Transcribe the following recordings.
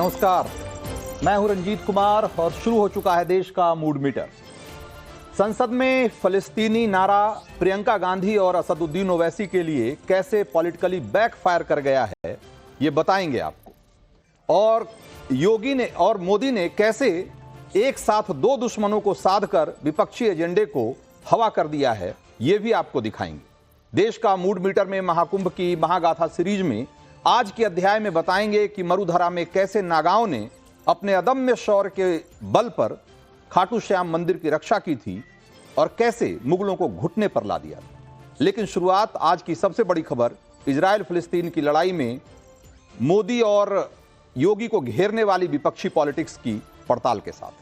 नमस्कार, मैं हूं रंजीत कुमार और शुरू हो चुका है देश का मूड मीटर। संसद में फलस्तीनी नारा प्रियंका गांधी और असदुद्दीन ओवैसी के लिए कैसे पॉलिटिकली बैकफायर कर गया है, ये बताएंगे आपको। और योगी ने और मोदी ने कैसे एक साथ दो दुश्मनों को साधकर विपक्षी एजेंडे को हवा कर दिया है, ये भी आपको दिखाएंगे। देश का मूड मीटर में महाकुंभ की महागाथा सीरीज में आज के अध्याय में बताएंगे कि मरुधरा में कैसे नागाओं ने अपने अदम्य शौर्य के बल पर खाटू श्याम मंदिर की रक्षा की थी और कैसे मुगलों को घुटने पर ला दिया। लेकिन शुरुआत आज की सबसे बड़ी खबर इजराइल फिलिस्तीन की लड़ाई में मोदी और योगी को घेरने वाली विपक्षी पॉलिटिक्स की पड़ताल के साथ।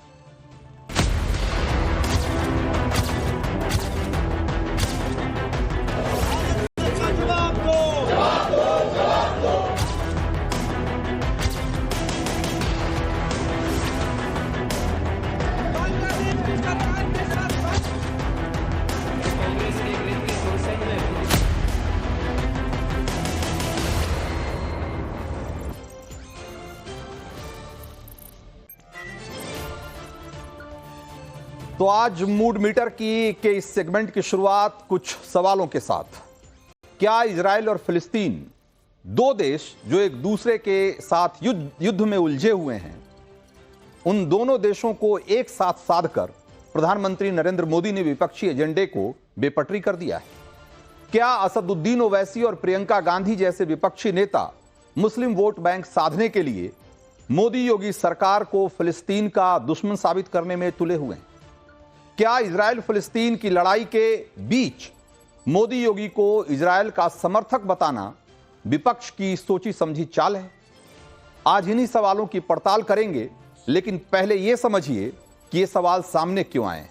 तो आज मूड मीटर के इस सेगमेंट की शुरुआत कुछ सवालों के साथ। क्या इजराइल और फिलिस्तीन दो देश जो एक दूसरे के साथ युद्ध में उलझे हुए हैं, उन दोनों देशों को एक साथ साधकर प्रधानमंत्री नरेंद्र मोदी ने विपक्षी एजेंडे को बेपटरी कर दिया है? क्या असदुद्दीन ओवैसी और प्रियंका गांधी जैसे विपक्षी नेता मुस्लिम वोट बैंक साधने के लिए मोदी योगी सरकार को फिलिस्तीन का दुश्मन साबित करने में तुले हुए हैं? क्या इजराइल फिलिस्तीन की लड़ाई के बीच मोदी योगी को इजराइल का समर्थक बताना विपक्ष की सोची समझी चाल है? आज इन्हीं सवालों की पड़ताल करेंगे, लेकिन पहले यह समझिए कि ये सवाल सामने क्यों आए।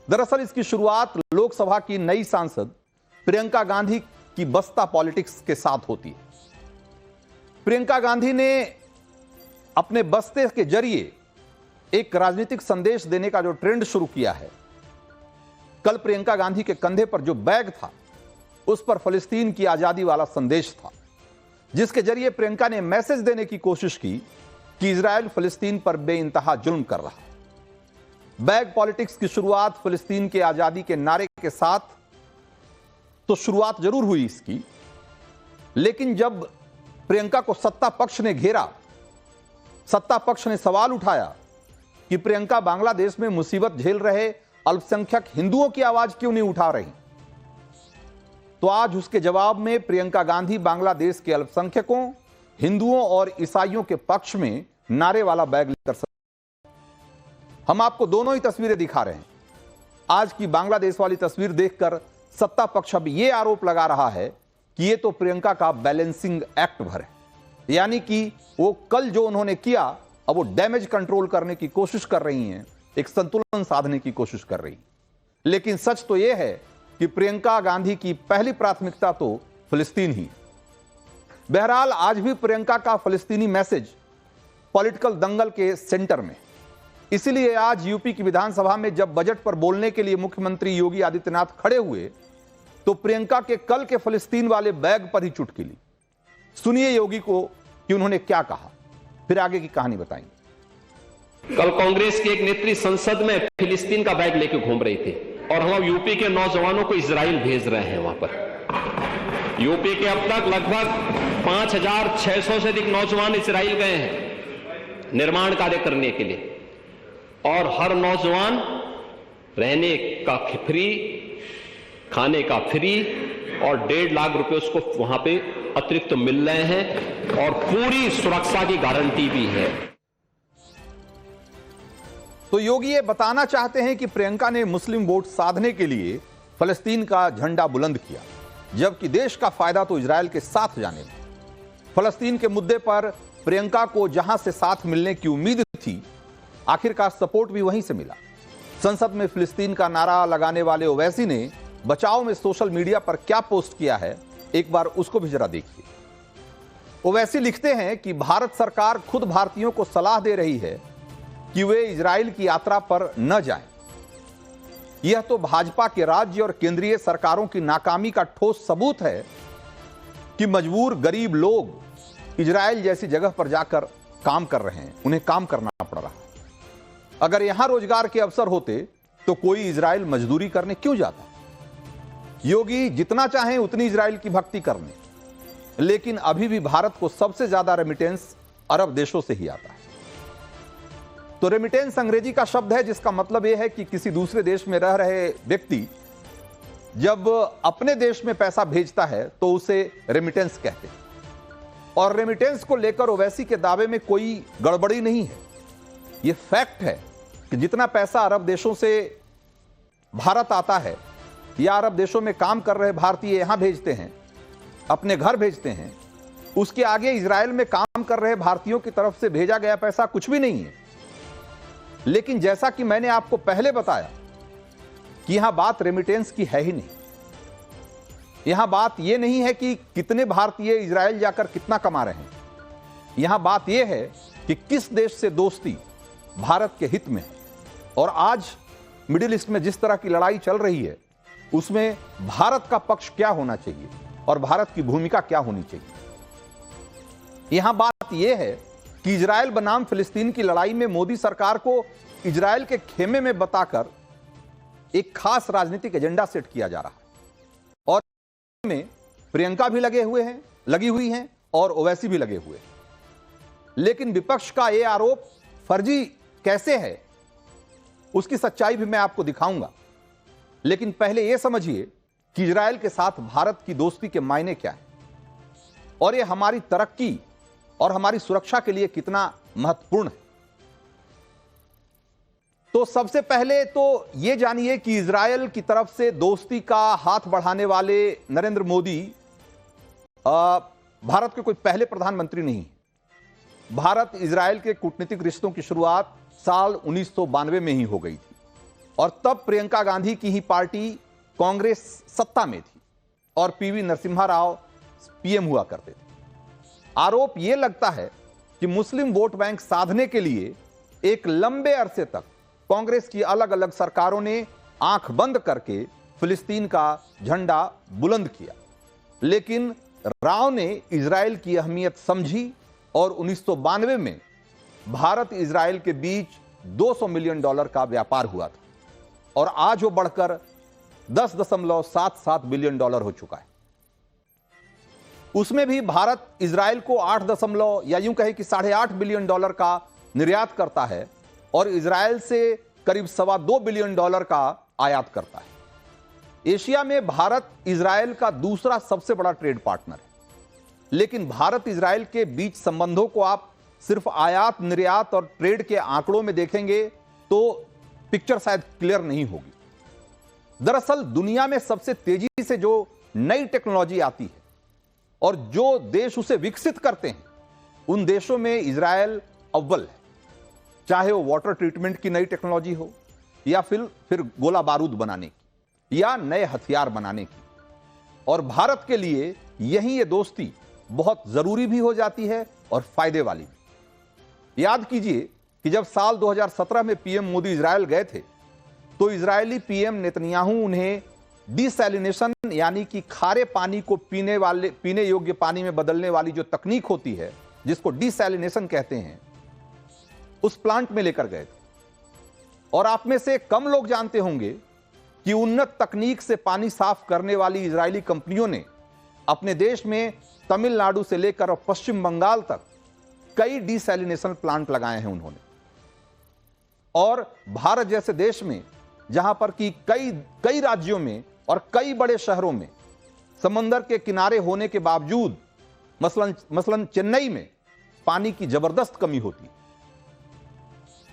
दरअसल इसकी शुरुआत लोकसभा की नई सांसद प्रियंका गांधी की बसपा पॉलिटिक्स के साथ होती है। प्रियंका गांधी ने अपने बस्ते के जरिए एक राजनीतिक संदेश देने का जो ट्रेंड शुरू किया है। कल प्रियंका गांधी के कंधे पर जो बैग था, उस पर फिलिस्तीन की आजादी वाला संदेश था, जिसके जरिए प्रियंका ने मैसेज देने की कोशिश की कि इजराइल फिलिस्तीन पर बेइंतहा जुल्म कर रहा है। बैग पॉलिटिक्स की शुरुआत फिलिस्तीन के आजादी के नारे के साथ तो शुरुआत जरूर हुई इसकी, लेकिन जब प्रियंका को सत्ता पक्ष ने घेरा, सत्ता पक्ष ने सवाल उठाया कि प्रियंका बांग्लादेश में मुसीबत झेल रहे अल्पसंख्यक हिंदुओं की आवाज क्यों नहीं उठा रही, तो आज उसके जवाब में प्रियंका गांधी बांग्लादेश के अल्पसंख्यकों, हिंदुओं और ईसाइयों के पक्ष में नारे वाला बैग लेकर हम आपको दोनों ही तस्वीरें दिखा रहे हैं। आज की बांग्लादेश वाली तस्वीर देखकर सत्ता पक्ष अब यह आरोप लगा रहा है कि यह तो प्रियंका का बैलेंसिंग एक्ट भर है, यानी कि वो कल जो उन्होंने किया, अब वो डैमेज कंट्रोल करने की कोशिश कर रही हैं, एक संतुलन साधने की कोशिश कर रही। लेकिन सच तो यह है कि प्रियंका गांधी की पहली प्राथमिकता तो फिलिस्तीन ही। बहरहाल आज भी प्रियंका का फिलिस्तीनी मैसेज पॉलिटिकल दंगल के सेंटर में। इसीलिए आज यूपी की विधानसभा में जब बजट पर बोलने के लिए मुख्यमंत्री योगी आदित्यनाथ खड़े हुए, तो प्रियंका के कल के फिलिस्तीन वाले बैग पर ही चुटकी ली। सुनिए योगी को कि उन्होंने क्या कहा, फिर आगे की कहानी बताएंगे। कल कांग्रेस की एक नेत्री संसद में फिलिस्तीन का बैग लेकर घूम रही थी और हम यूपी के नौजवानों को इजराइल भेज रहे हैं। वहां पर यूपी के अब तक लगभग 5,600 से अधिक नौजवान इजराइल गए हैं निर्माण कार्य करने के लिए, और हर नौजवान रहने का फ्री, खाने का फ्री और 1.5 लाख रुपए उसको वहां पे अतिरिक्त मिल रहे हैं और पूरी सुरक्षा की गारंटी भी है। तो योगी ये बताना चाहते हैं कि प्रियंका ने मुस्लिम वोट साधने के लिए फिलिस्तीन का झंडा बुलंद किया, जबकि देश का फायदा तो इजराइल के साथ जाने में। फिलिस्तीन के मुद्दे पर प्रियंका को जहां से साथ मिलने की उम्मीद थी, आखिरकार सपोर्ट भी वहीं से मिला। संसद में फिलिस्तीन का नारा लगाने वाले ओवैसी ने बचाव में सोशल मीडिया पर क्या पोस्ट किया है, एक बार उसको भी जरा देखिए। ओवैसी लिखते हैं कि भारत सरकार खुद भारतीयों को सलाह दे रही है कि वे इजराइल की यात्रा पर न जाएं। यह तो भाजपा के राज्य और केंद्रीय सरकारों की नाकामी का ठोस सबूत है कि मजबूर गरीब लोग इजराइल जैसी जगह पर जाकर काम कर रहे हैं, उन्हें काम करना पड़ रहा है। अगर यहां रोजगार के अवसर होते तो कोई इजराइल मजदूरी करने क्यों जाता? योगी जितना चाहें उतनी इजराइल की भक्ति करने, लेकिन अभी भी भारत को सबसे ज्यादा रेमिटेंस अरब देशों से ही आता है। तो रेमिटेंस अंग्रेजी का शब्द है जिसका मतलब यह है कि किसी दूसरे देश में रह रहे व्यक्ति जब अपने देश में पैसा भेजता है तो उसे रेमिटेंस कहते हैं। और रेमिटेंस को लेकर ओवैसी के दावे में कोई गड़बड़ी नहीं है। यह फैक्ट है कि जितना पैसा अरब देशों से भारत आता है या अरब देशों में काम कर रहे भारतीय यहां भेजते हैं, अपने घर भेजते हैं, उसके आगे इजराइल में काम कर रहे भारतीयों की तरफ से भेजा गया पैसा कुछ भी नहीं है। लेकिन जैसा कि मैंने आपको पहले बताया कि यहां बात रेमिटेंस की है ही नहीं। यहां बात यह नहीं है कि कितने भारतीय इजराइल जाकर कितना कमा रहे हैं। यहां बात यह है कि किस देश से दोस्ती भारत के हित में है। और आज मिडिल ईस्ट में जिस तरह की लड़ाई चल रही है उसमें भारत का पक्ष क्या होना चाहिए और भारत की भूमिका क्या होनी चाहिए। यहां बात यह है कि इजराइल बनाम फिलिस्तीन की लड़ाई में मोदी सरकार को इजराइल के खेमे में बताकर एक खास राजनीतिक एजेंडा सेट किया जा रहा है। और में प्रियंका भी लगी हुई हैं और ओवैसी भी लगे हुए हैं। लेकिन विपक्ष का यह आरोप फर्जी कैसे है उसकी सच्चाई भी मैं आपको दिखाऊंगा। लेकिन पहले यह समझिए कि इजराइल के साथ भारत की दोस्ती के मायने क्या है और यह हमारी तरक्की और हमारी सुरक्षा के लिए कितना महत्वपूर्ण है। तो सबसे पहले तो यह जानिए कि इजराइल की तरफ से दोस्ती का हाथ बढ़ाने वाले नरेंद्र मोदी भारत के कोई पहले प्रधानमंत्री नहीं है। भारत इजराइल के कूटनीतिक रिश्तों की शुरुआत साल 1992 में ही हो गई थी और तब प्रियंका गांधी की ही पार्टी कांग्रेस सत्ता में थी और पीवी नरसिम्हा राव पीएम हुआ करते थे। आरोप यह लगता है कि मुस्लिम वोट बैंक साधने के लिए एक लंबे अरसे तक कांग्रेस की अलग अलग सरकारों ने आंख बंद करके फिलिस्तीन का झंडा बुलंद किया। लेकिन राव ने इजराइल की अहमियत समझी और 1992 में भारत इजराइल के बीच $200 मिलियन का व्यापार हुआ था और आज वो बढ़कर $10.77 बिलियन हो चुका है। उसमें भी भारत इजराइल को 8 या यूं कहें कि $8.5 बिलियन का निर्यात करता है और इजराइल से करीब $2.25 बिलियन का आयात करता है। एशिया में भारत इजराइल का दूसरा सबसे बड़ा ट्रेड पार्टनर है। लेकिन भारत इजराइल के बीच संबंधों को आप सिर्फ आयात निर्यात और ट्रेड के आंकड़ों में देखेंगे तो पिक्चर शायद क्लियर नहीं होगी। दरअसल दुनिया में सबसे तेजी से जो नई टेक्नोलॉजी आती है और जो देश उसे विकसित करते हैं उन देशों में इजराइल अव्वल है। चाहे वो वाटर ट्रीटमेंट की नई टेक्नोलॉजी हो या फिर गोला बारूद बनाने की या नए हथियार बनाने की। और भारत के लिए यही ये दोस्ती बहुत जरूरी भी हो जाती है और फायदे वाली भी। याद कीजिए कि जब साल 2017 में पीएम मोदी इजराइल गए थे तो इजरायली पीएम नेतन्याहू उन्हें डिसैलिनेशन यानी कि खारे पानी को पीने योग्य पानी में बदलने वाली जो तकनीक होती है जिसको डिसैलिनेशन कहते हैं उस प्लांट में लेकर गए थे। और आप में से कम लोग जानते होंगे कि उन्नत तकनीक से पानी साफ करने वाली इजरायली कंपनियों ने अपने देश में तमिलनाडु से लेकर और पश्चिम बंगाल तक कई डिसैलिनेशन प्लांट लगाए हैं उन्होंने। और भारत जैसे देश में जहां पर कि कई राज्यों में और कई बड़े शहरों में समंदर के किनारे होने के बावजूद मसलन चेन्नई में पानी की जबरदस्त कमी होती,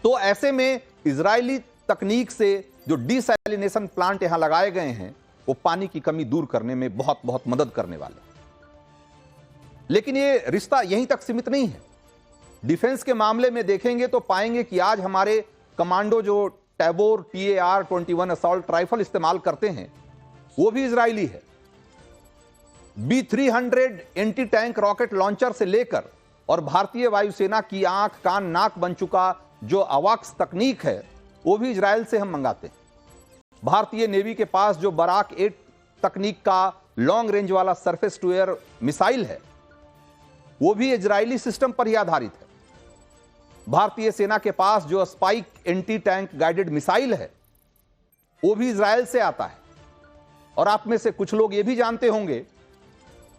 तो ऐसे में इजरायली तकनीक से जो डिसैलिनेशन प्लांट यहां लगाए गए हैं वो पानी की कमी दूर करने में बहुत बहुत मदद करने वाले। लेकिन ये रिश्ता यहीं तक सीमित नहीं है। डिफेंस के मामले में देखेंगे तो पाएंगे कि आज हमारे कमांडो जो टैबोर TAR-21 असॉल्ट राइफल इस्तेमाल करते हैं वो भी इजरायली है। B-300 anti tank rocket launcher से लेकर और भारतीय वायुसेना की आंख कान नाक बन चुका जो अवाक्स तकनीक है वो भी इजराइल से हम मंगाते हैं। भारतीय नेवी के पास जो बराक 8 तकनीक का लॉन्ग रेंज वाला सरफेस टू एयर मिसाइल है वो भी इजरायली सिस्टम पर ही आधारित है। भारतीय सेना के पास जो spike anti tank guided missile है वो भी इजराइल से आता है। और आप में से कुछ लोग ये भी जानते होंगे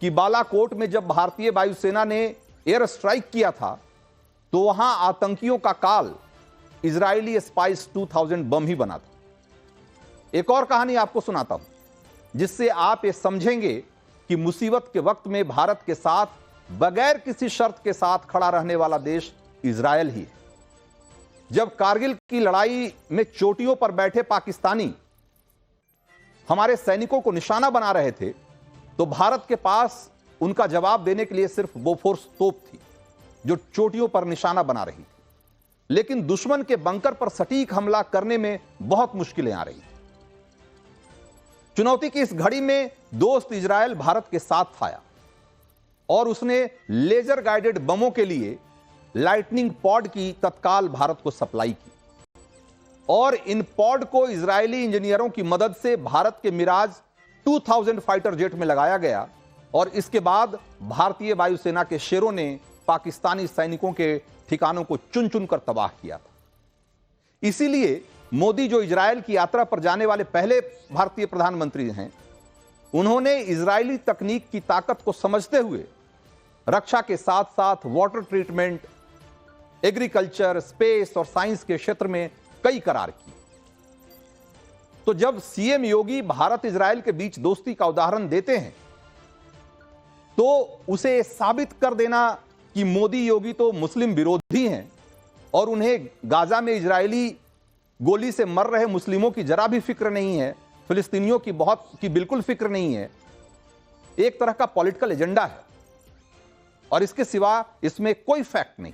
कि बालाकोट में जब भारतीय वायुसेना ने एयर स्ट्राइक किया था तो वहां आतंकियों का काल इजरायली स्पाइस 2000 बम ही बना था। एक और कहानी आपको सुनाता हूं जिससे आप ये समझेंगे कि मुसीबत के वक्त में भारत के साथ बगैर किसी शर्त के साथ खड़ा रहने वाला देश इजरायल ही है। जब कारगिल की लड़ाई में चोटियों पर बैठे पाकिस्तानी हमारे सैनिकों को निशाना बना रहे थे तो भारत के पास उनका जवाब देने के लिए सिर्फ बोफोर्स तोप थी जो चोटियों पर निशाना बना रही थी, लेकिन दुश्मन के बंकर पर सटीक हमला करने में बहुत मुश्किलें आ रही थी। चुनौती की इस घड़ी में दोस्त इजरायल भारत के साथ आया और उसने लेजर गाइडेड बमों के लिए लाइटनिंग पॉड की तत्काल भारत को सप्लाई की और इन पॉड को इजरायली इंजीनियरों की मदद से भारत के मिराज 2000 फाइटर जेट में लगाया गया और इसके बाद भारतीय वायुसेना के शेरों ने पाकिस्तानी सैनिकों के ठिकानों को चुन चुन कर तबाह किया था। इसीलिए मोदी जो इजरायल की यात्रा पर जाने वाले पहले भारतीय प्रधानमंत्री हैं, उन्होंने इजरायली तकनीक की ताकत को समझते हुए रक्षा के साथ साथ वाटर ट्रीटमेंट, एग्रीकल्चर, स्पेस और साइंस के क्षेत्र में कई करार किए। तो जब सीएम योगी भारत इजरायल के बीच दोस्ती का उदाहरण देते हैं तो उसे साबित कर देना कि मोदी योगी तो मुस्लिम विरोधी हैं और उन्हें गाजा में इजरायली गोली से मर रहे मुस्लिमों की जरा भी फिक्र नहीं है, फिलिस्तीनियों की बिल्कुल फिक्र नहीं है, एक तरह का पॉलिटिकल एजेंडा है और इसके सिवा इसमें कोई फैक्ट नहीं।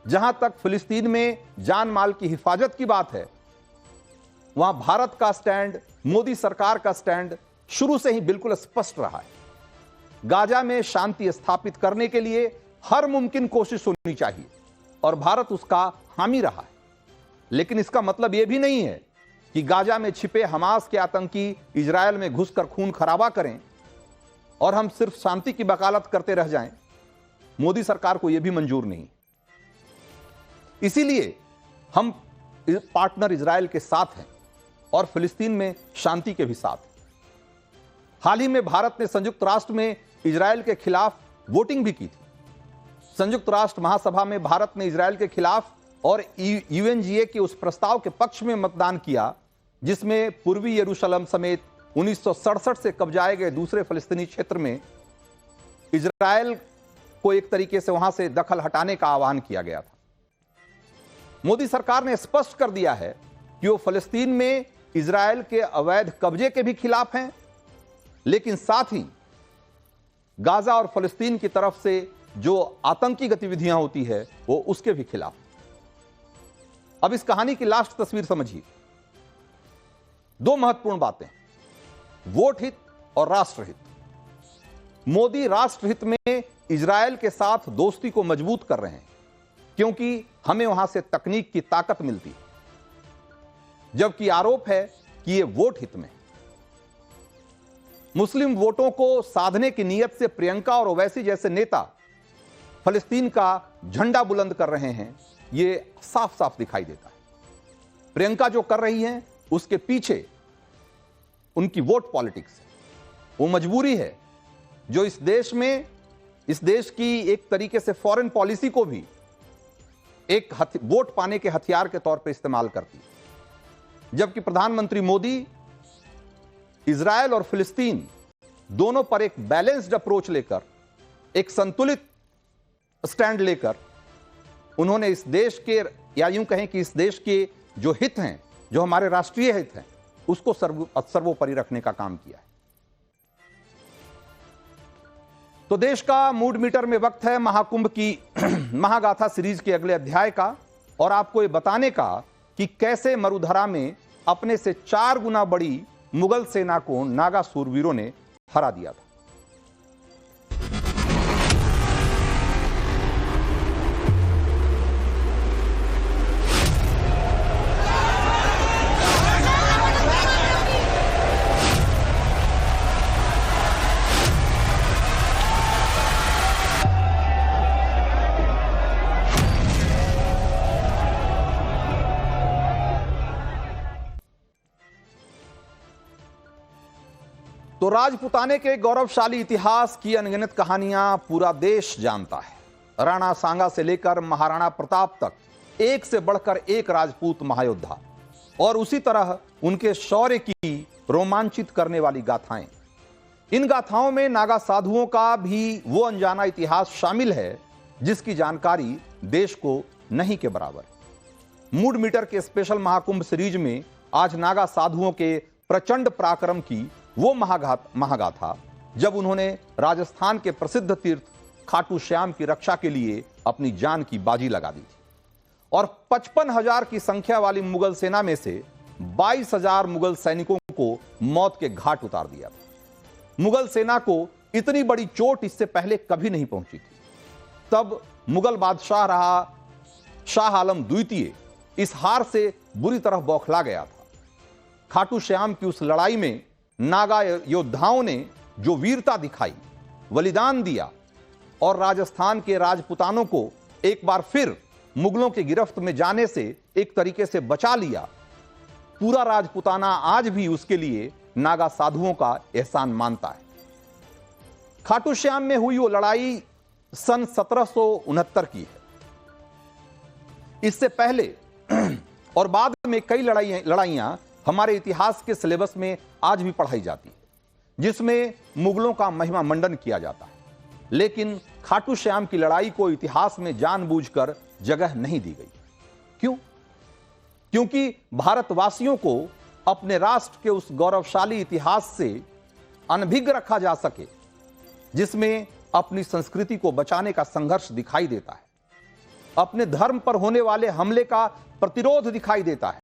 जहां तक फिलिस्तीन में जान माल की हिफाजत की बात है, वहां भारत का स्टैंड, मोदी सरकार का स्टैंड शुरू से ही बिल्कुल स्पष्ट रहा है। गाजा में शांति स्थापित करने के लिए हर मुमकिन कोशिश होनी चाहिए और भारत उसका हामी रहा है, लेकिन इसका मतलब यह भी नहीं है कि गाजा में छिपे हमास के आतंकी इजरायल में घुसकर खून खराबा करें और हम सिर्फ शांति की वकालत करते रह जाएं। मोदी सरकार को यह भी मंजूर नहीं। इसीलिए हम पार्टनर इजरायल के साथ हैं और फिलिस्तीन में शांति के भी साथ। हाल ही में भारत ने संयुक्त राष्ट्र में इजरायल के खिलाफ वोटिंग भी की थी। संयुक्त राष्ट्र महासभा में भारत ने इजरायल के खिलाफ और यूएनजीए के उस प्रस्ताव के पक्ष में मतदान किया जिसमें पूर्वी यरूशलेम समेत 1967 से कब्जाए गए दूसरे फिलिस्तीनी क्षेत्र में इजरायल को एक तरीके से वहां से दखल हटाने का आह्वान किया गया था। मोदी सरकार ने स्पष्ट कर दिया है कि वो फिलिस्तीन में इजरायल के अवैध कब्जे के भी खिलाफ हैं, लेकिन साथ ही गाजा और फिलिस्तीन की तरफ से जो आतंकी गतिविधियां होती है वो उसके भी खिलाफ। अब इस कहानी की लास्ट तस्वीर समझिए। दो महत्वपूर्ण बातें, वोट हित और राष्ट्रहित। मोदी राष्ट्रहित में इजरायल के साथ दोस्ती को मजबूत कर रहे हैं क्योंकि हमें वहां से तकनीक की ताकत मिलती है, जबकि आरोप है कि यह वोट हित में। मुस्लिम वोटों को साधने की नीयत से प्रियंका और ओवैसी जैसे नेता फिलिस्तीन का झंडा बुलंद कर रहे हैं, यह साफ साफ दिखाई देता है। प्रियंका जो कर रही हैं उसके पीछे उनकी वोट पॉलिटिक्स है। वो मजबूरी है जो इस देश में, इस देश की एक तरीके से फॉरेन पॉलिसी को भी एक वोट पाने के हथियार के तौर पर इस्तेमाल करती है। जबकि प्रधानमंत्री मोदी इजरायल और फिलिस्तीन दोनों पर एक बैलेंस्ड अप्रोच लेकर, एक संतुलित स्टैंड लेकर उन्होंने इस देश के, या यूं कहें कि इस देश के जो हित हैं, जो हमारे राष्ट्रीय हित हैं, उसको सर्वोपरि रखने का काम किया है। तो देश का मूड मीटर में वक्त है महाकुंभ की महागाथा सीरीज के अगले अध्याय का और आपको यह बताने का कि कैसे मरुधरा में अपने से 4 गुना बड़ी मुगल सेना को नागा सूरवीरों ने हरा दिया था। तो राजपुताने के गौरवशाली इतिहास की अनगिनत कहानियां पूरा देश जानता है। राणा सांगा से लेकर महाराणा प्रताप तक एक से बढ़कर एक राजपूत महायोद्धा और उसी तरह उनके शौर्य की रोमांचित करने वाली गाथाएं। इन गाथाओं में नागा साधुओं का भी वो अनजाना इतिहास शामिल है जिसकी जानकारी देश को नहीं के बराबर। मूड मीटर के स्पेशल महाकुंभ सीरीज में आज नागा साधुओं के प्रचंड पराक्रम की वो महागाथा जब उन्होंने राजस्थान के प्रसिद्ध तीर्थ खाटू श्याम की रक्षा के लिए अपनी जान की बाजी लगा दी थी और 55,000 की संख्या वाली मुगल सेना में से 22,000 मुगल सैनिकों को मौत के घाट उतार दिया था। मुगल सेना को इतनी बड़ी चोट इससे पहले कभी नहीं पहुंची थी। तब मुगल बादशाह रहा शाह आलम द्वितीय इस हार से बुरी तरह बौखला गया था। खाटू श्याम की उस लड़ाई में नागा योद्धाओं ने जो वीरता दिखाई, बलिदान दिया और राजस्थान के राजपुतानों को एक बार फिर मुगलों की गिरफ्त में जाने से एक तरीके से बचा लिया, पूरा राजपुताना आज भी उसके लिए नागा साधुओं का एहसान मानता है। खाटू श्याम में हुई वो लड़ाई सन 1769 की है। इससे पहले और बाद में कई लड़ाइयां हमारे इतिहास के सिलेबस में आज भी पढ़ाई जाती है जिसमें मुगलों का महिमा मंडन किया जाता है, लेकिन खाटू श्याम की लड़ाई को इतिहास में जानबूझकर जगह नहीं दी गई। क्यों? क्योंकि भारतवासियों को अपने राष्ट्र के उस गौरवशाली इतिहास से अनभिज्ञ रखा जा सके जिसमें अपनी संस्कृति को बचाने का संघर्ष दिखाई देता है, अपने धर्म पर होने वाले हमले का प्रतिरोध दिखाई देता है,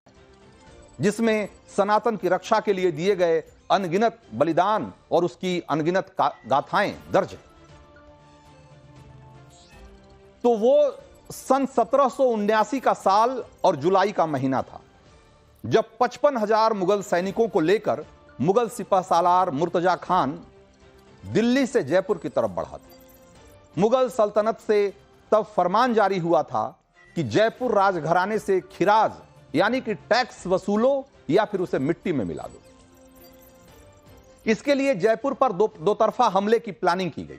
जिसमें सनातन की रक्षा के लिए दिए गए अनगिनत बलिदान और उसकी अनगिनत गाथाएं दर्ज है। तो वो सन 1779 का साल और जुलाई का महीना था जब 55,000 मुगल सैनिकों को लेकर मुगल सिपहसालार मुर्तजा खान दिल्ली से जयपुर की तरफ बढ़ा था। मुगल सल्तनत से तब फरमान जारी हुआ था कि जयपुर राजघराने से खिराज यानी कि टैक्स वसूलो या फिर उसे मिट्टी में मिला दो। इसके लिए जयपुर पर दो तरफा हमले की प्लानिंग की गई।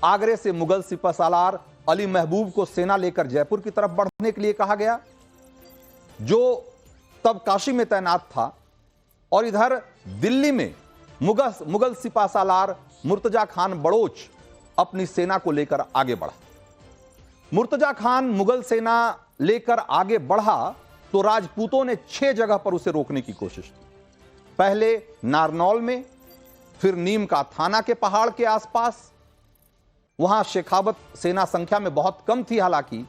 आगरे से मुगल सिपहसालार अली महबूब को सेना लेकर जयपुर की तरफ बढ़ने के लिए कहा गया, जो तब काशी में तैनात था, और इधर दिल्ली में मुगल सिपहसालार मुर्तजा खान बड़ोच अपनी सेना को लेकर आगे बढ़ा। मुर्तजा खान मुगल सेना लेकर आगे बढ़ा तो राजपूतों ने 6 जगह पर उसे रोकने की कोशिश की। पहले नारनौल में, फिर नीम का थाना के पहाड़ के आसपास, वहां शेखावत सेना संख्या में बहुत कम थी हालांकि,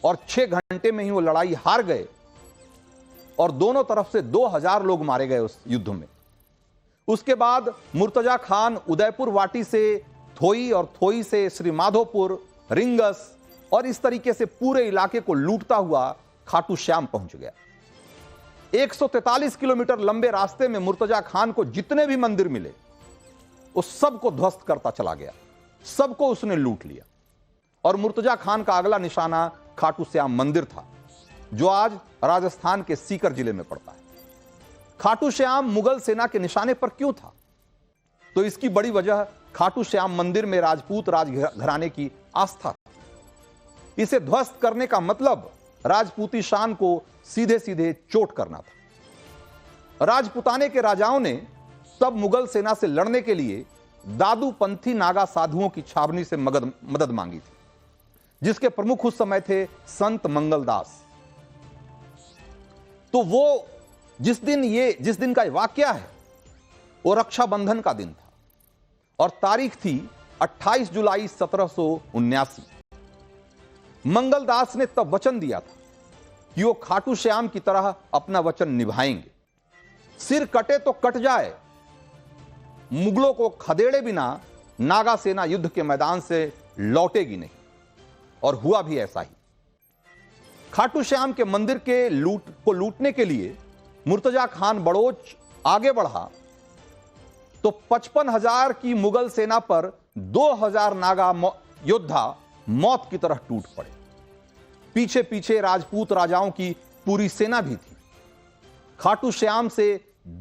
और 6 घंटे में ही वो लड़ाई हार गए और दोनों तरफ से 2000 लोग मारे गए उस युद्ध में। उसके बाद मुर्तजा खान उदयपुर वाटी से थोई और थोई से श्री माधोपुर, रिंगस और इस तरीके से पूरे इलाके को लूटता हुआ खाटू श्याम पहुंच गया। 143 किलोमीटर लंबे रास्ते में मुर्तजा खान को जितने भी मंदिर मिले उस सबको ध्वस्त करता चला गया, सबको उसने लूट लिया। और मुर्तजा खान का अगला निशाना खाटू श्याम मंदिर था जो आज राजस्थान के सीकर जिले में पड़ता है। खाटू श्याम मुगल सेना के निशाने पर क्यों था? तो इसकी बड़ी वजह खाटू श्याम मंदिर में राजपूत राजघराने की आस्था थी। इसे ध्वस्त करने का मतलब राजपूती शान को सीधे सीधे चोट करना था। राजपुताने के राजाओं ने तब मुगल सेना से लड़ने के लिए दादूपंथी नागा साधुओं की छावनी से मदद मांगी थी, जिसके प्रमुख उस समय थे संत मंगलदास। तो वो जिस दिन का वाकया है वो रक्षाबंधन का दिन था और तारीख थी 28 जुलाई 1779। मंगलदास ने तब वचन दिया था कि वो खाटू श्याम की तरह अपना वचन निभाएंगे। सिर कटे तो कट जाए, मुगलों को खदेड़े बिना नागा सेना युद्ध के मैदान से लौटेगी नहीं। और हुआ भी ऐसा ही। खाटू श्याम के मंदिर के लूटने के लिए मुर्तजा खान बड़ोच आगे बढ़ा तो 55,000 की मुगल सेना पर 2000 नागा योद्धा मौत की तरह टूट पड़े। पीछे पीछे राजपूत राजाओं की पूरी सेना भी थी। खाटू श्याम से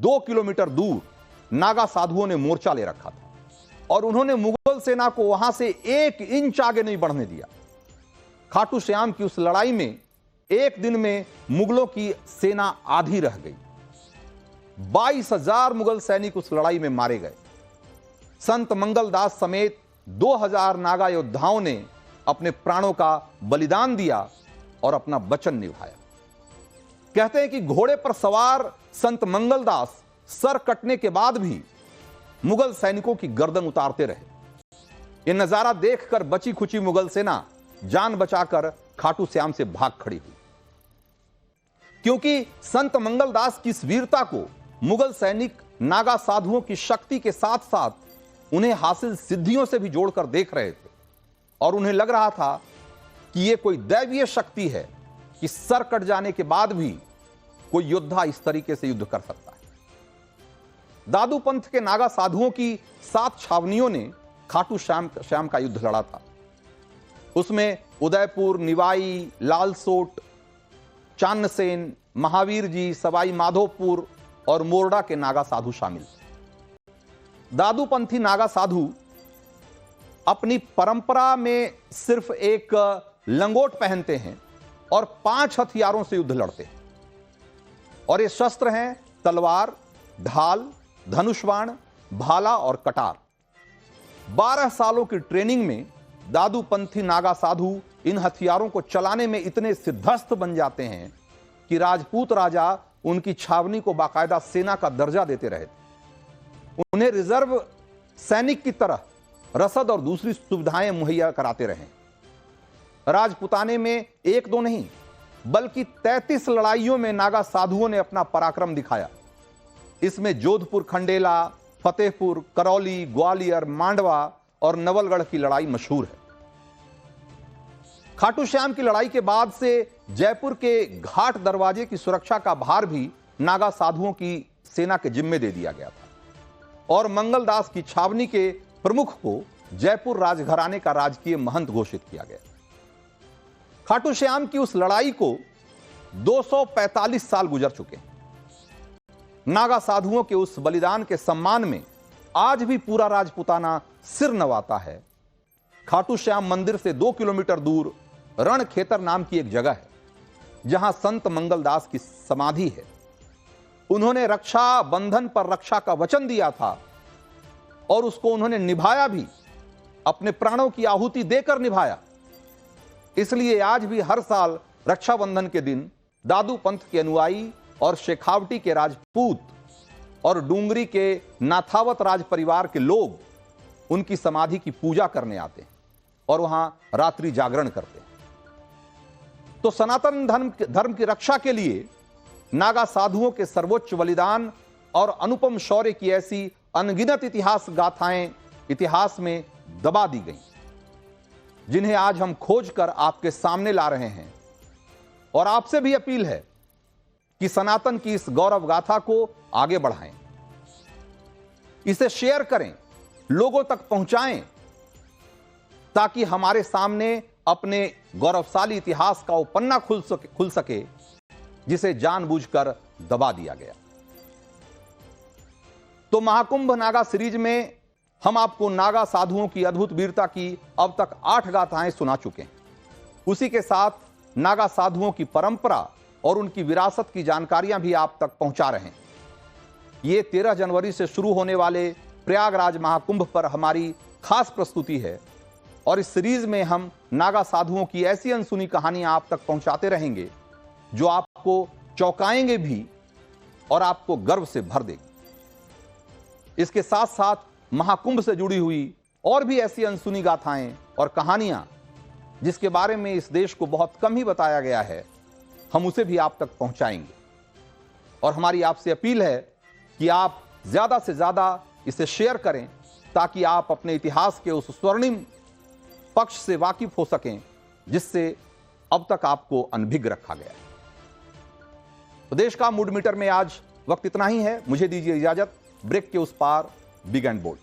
2 किलोमीटर दूर नागा साधुओं ने मोर्चा ले रखा था और उन्होंने मुगल सेना को वहां से 1 इंच आगे नहीं बढ़ने दिया। खाटू श्याम की उस लड़ाई में एक दिन में मुगलों की सेना आधी रह गई। 22,000 मुगल सैनिक उस लड़ाई में मारे गए। संत मंगलदास समेत 2,000 नागा योद्धाओं ने अपने प्राणों का बलिदान दिया और अपना वचन निभाया। कहते हैं कि घोड़े पर सवार संत मंगलदास सर कटने के बाद भी मुगल सैनिकों की गर्दन उतारते रहे। यह नजारा देखकर बची खुची मुगल सेना जान बचाकर खाटू श्याम से भाग खड़ी हुई, क्योंकि संत मंगलदास की इस वीरता को मुगल सैनिक नागा साधुओं की शक्ति के साथ साथ उन्हें हासिल सिद्धियों से भी जोड़कर देख रहे थे और उन्हें लग रहा था कि यह कोई दैवीय शक्ति है कि सर कट जाने के बाद भी कोई योद्धा इस तरीके से युद्ध कर सकता है। दादू पंथ के नागा साधुओं की 7 छावनियों ने खाटू श्याम का युद्ध लड़ा था। उसमें उदयपुर, निवाई, लालसोट, चान्नसेन, महावीर जी, सवाई माधोपुर और मोरडा के नागा साधु शामिल थे। दादूपंथी नागा साधु अपनी परंपरा में सिर्फ एक लंगोट पहनते हैं और 5 हथियारों से युद्ध लड़ते हैं और ये शस्त्र हैं तलवार, ढाल, धनुष्बाण, भाला और कटार। 12 सालों की ट्रेनिंग में दादूपंथी नागा साधु इन हथियारों को चलाने में इतने सिद्धस्त बन जाते हैं कि राजपूत राजा उनकी छावनी को बाकायदा सेना का दर्जा देते रहे थे। उन्हें रिजर्व सैनिक की तरह रसद और दूसरी सुविधाएं मुहैया कराते रहे। राजपुताने में 1-2 नहीं बल्कि 33 लड़ाइयों में नागा साधुओं ने अपना पराक्रम दिखाया। इसमें जोधपुर, खंडेला, फतेहपुर, करौली, ग्वालियर, मांडवा और नवलगढ़ की लड़ाई मशहूर है। खाटू श्याम की लड़ाई के बाद से जयपुर के घाट दरवाजे की सुरक्षा का भार भी नागा साधुओं की सेना के जिम्मे दे दिया गया था और मंगलदास की छावनी के प्रमुख को जयपुर राजघराने का राजकीय महंत घोषित किया गया। खाटू श्याम की उस लड़ाई को 245 साल गुजर चुके हैं। नागा साधुओं के उस बलिदान के सम्मान में आज भी पूरा राजपुताना सिर नवाता है। खाटू श्याम मंदिर से 2 किलोमीटर दूर रणखेतर नाम की एक जगह है जहां संत मंगलदास की समाधि है। उन्होंने रक्षा बंधन पर रक्षा का वचन दिया था और उसको उन्होंने निभाया भी, अपने प्राणों की आहुति देकर निभाया। इसलिए आज भी हर साल रक्षाबंधन के दिन दादू पंथ के अनुयायी और शेखावटी के राजपूत और डूंगरी के नाथावत राज परिवार के लोग उनकी समाधि की पूजा करने आते हैं और वहां रात्रि जागरण करते हैं। तो सनातन धर्म की रक्षा के लिए नागा साधुओं के सर्वोच्च बलिदान और अनुपम शौर्य की ऐसी अनगिनत इतिहास गाथाएं इतिहास में दबा दी गई, जिन्हें आज हम खोजकर आपके सामने ला रहे हैं। और आपसे भी अपील है कि सनातन की इस गौरव गाथा को आगे बढ़ाएं, इसे शेयर करें, लोगों तक पहुंचाएं, ताकि हमारे सामने अपने गौरवशाली इतिहास का वो पन्ना खुल सके जिसे जानबूझकर दबा दिया गया। तो महाकुंभ नागा सीरीज में हम आपको नागा साधुओं की अद्भुत वीरता की अब तक 8 गाथाएं सुना चुके हैं। उसी के साथ नागा साधुओं की परंपरा और उनकी विरासत की जानकारियां भी आप तक पहुंचा रहे हैं। ये 13 जनवरी से शुरू होने वाले प्रयागराज महाकुंभ पर हमारी खास प्रस्तुति है और इस सीरीज में हम नागा साधुओं की ऐसी अनसुनी कहानियां आप तक पहुंचाते रहेंगे जो आपको चौंकाएंगे भी और आपको गर्व से भर देगी। इसके साथ साथ महाकुंभ से जुड़ी हुई और भी ऐसी अनसुनी गाथाएं और कहानियां जिसके बारे में इस देश को बहुत कम ही बताया गया है, हम उसे भी आप तक पहुंचाएंगे। और हमारी आपसे अपील है कि आप ज्यादा से ज्यादा इसे शेयर करें ताकि आप अपने इतिहास के उस स्वर्णिम पक्ष से वाकिफ हो सकें जिससे अब तक आपको अनभिज्ञ रखा गया है। तो देश का मूड मीटर में आज वक्त इतना ही है। मुझे दीजिए इजाजत। ब्रेक के उस पार बिग एंड बोल्ड।